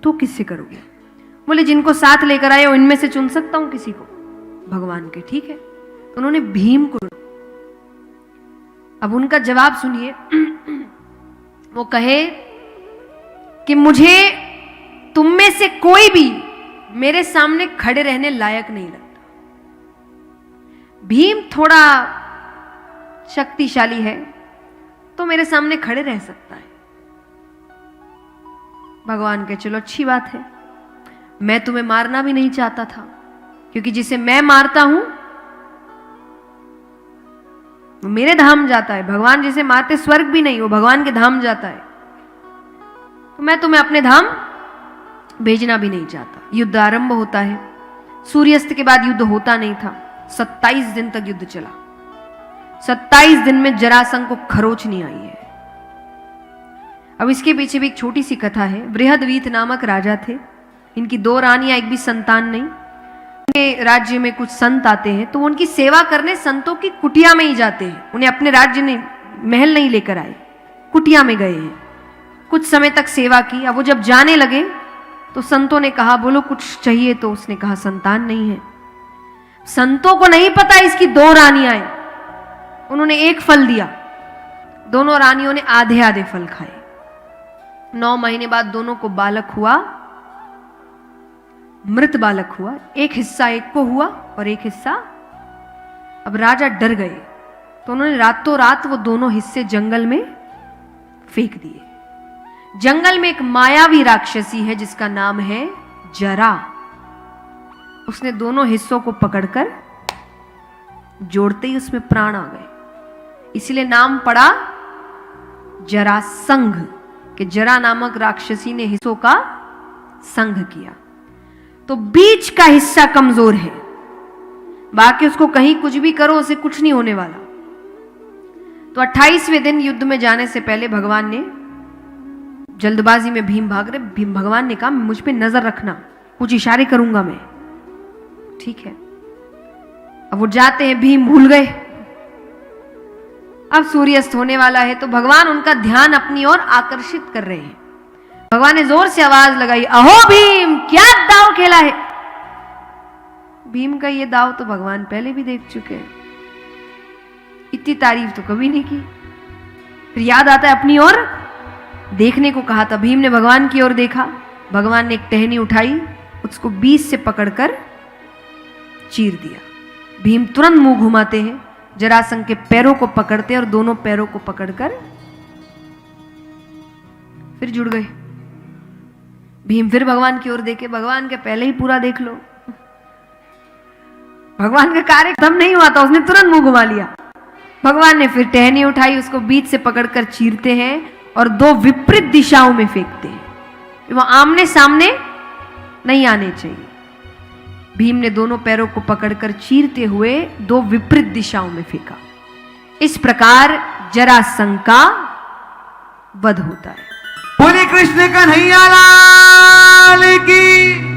तो किससे करोगे? बोले जिनको साथ लेकर आए हो इनमें से चुन सकता हूं किसी को। भगवान के ठीक है, तो उन्होंने भीम को। अब उनका जवाब सुनिए। वो कहे कि मुझे तुम में से कोई भी मेरे सामने खड़े रहने लायक नहीं लगता। भीम थोड़ा शक्तिशाली है तो मेरे सामने खड़े रह सकता है। भगवान के चलो अच्छी बात है, मैं तुम्हें मारना भी नहीं चाहता था, क्योंकि जिसे मैं मारता हूं वो मेरे धाम जाता है। भगवान जिसे मारते स्वर्ग भी नहीं, वो भगवान के धाम जाता है। तो मैं तुम्हें अपने धाम भेजना भी नहीं चाहता। युद्ध आरंभ होता है। सूर्यास्त के बाद युद्ध होता नहीं था। 27 दिन तक युद्ध चला। 27 दिन में जरासंध को खरोच नहीं आई है। अब इसके पीछे भी एक छोटी सी कथा है। बृहदवीत नामक राजा थे, इनकी 2 रानियां, एक भी संतान नहीं। उनके राज्य में कुछ संत आते हैं तो वो उनकी सेवा करने संतों की कुटिया में ही जाते हैं। उन्हें अपने राज्य ने महल नहीं लेकर आए, कुटिया में गए हैं। कुछ समय तक सेवा की। अब वो जब जाने लगे तो संतों ने कहा बोलो कुछ चाहिए, तो उसने कहा संतान नहीं है। संतों को नहीं पता इसकी 2 रानियां हैं। उन्होंने एक फल दिया, दोनों रानियों ने आधे आधे फल खाए। 9 महीने बाद दोनों को बालक हुआ, मृत बालक हुआ। एक हिस्सा एक को हुआ और एक हिस्सा। अब राजा डर गए तो उन्होंने रातों रात वो दोनों हिस्से जंगल में फेंक दिए। जंगल में एक मायावी राक्षसी है जिसका नाम है जरा। उसने दोनों हिस्सों को पकड़कर जोड़ते ही उसमें प्राण आ गए, इसलिए नाम पड़ा जरासंघ, कि जरा नामक राक्षसी ने हिस्सों का संघ किया। तो बीच का हिस्सा कमजोर है, बाकी उसको कहीं कुछ भी करो उसे कुछ नहीं होने वाला। तो 28वें दिन युद्ध में जाने से पहले भगवान ने, जल्दबाजी में भीम भाग रहे, भगवान ने कहा मुझ पे नजर रखना, कुछ इशारे करूंगा मैं, ठीक है। अब वो जाते हैं, भीम भूल गए। अब सूर्यास्त होने वाला है तो भगवान उनका ध्यान अपनी ओर आकर्षित कर रहे हैं। भगवान ने जोर से आवाज लगाई, अहो भीम क्या दाव खेला है। भीम का ये दाव तो भगवान पहले भी देख चुके हैं, इतनी तारीफ तो कभी नहीं की। फिर याद आता है अपनी ओर देखने को कहा था। भीम ने भगवान की ओर देखा, भगवान ने एक टहनी उठाई, उसको बीच से पकड़कर चीर दिया। भीम तुरंत मुंह घुमाते हैं, जरासंध के पैरों को पकड़ते हैं और दोनों पैरों को पकड़कर फिर जुड़ गए। भीम फिर भगवान की ओर देखे, भगवान के पहले ही पूरा देख लो। भगवान का कार्य खत्म नहीं हुआ था, उसने तुरंत मुंह घुमा लिया। भगवान ने फिर टहनी उठाई, उसको बीच से पकड़कर चीरते हैं और 2 विपरीत दिशाओं में फेंकते हैं। वो आमने सामने नहीं आने चाहिए। भीम ने दोनों पैरों को पकड़कर चीरते हुए 2 विपरीत दिशाओं में फेंका। इस प्रकार जरासंध का वध होता है। बोले कृष्ण कन्हैया लाल की।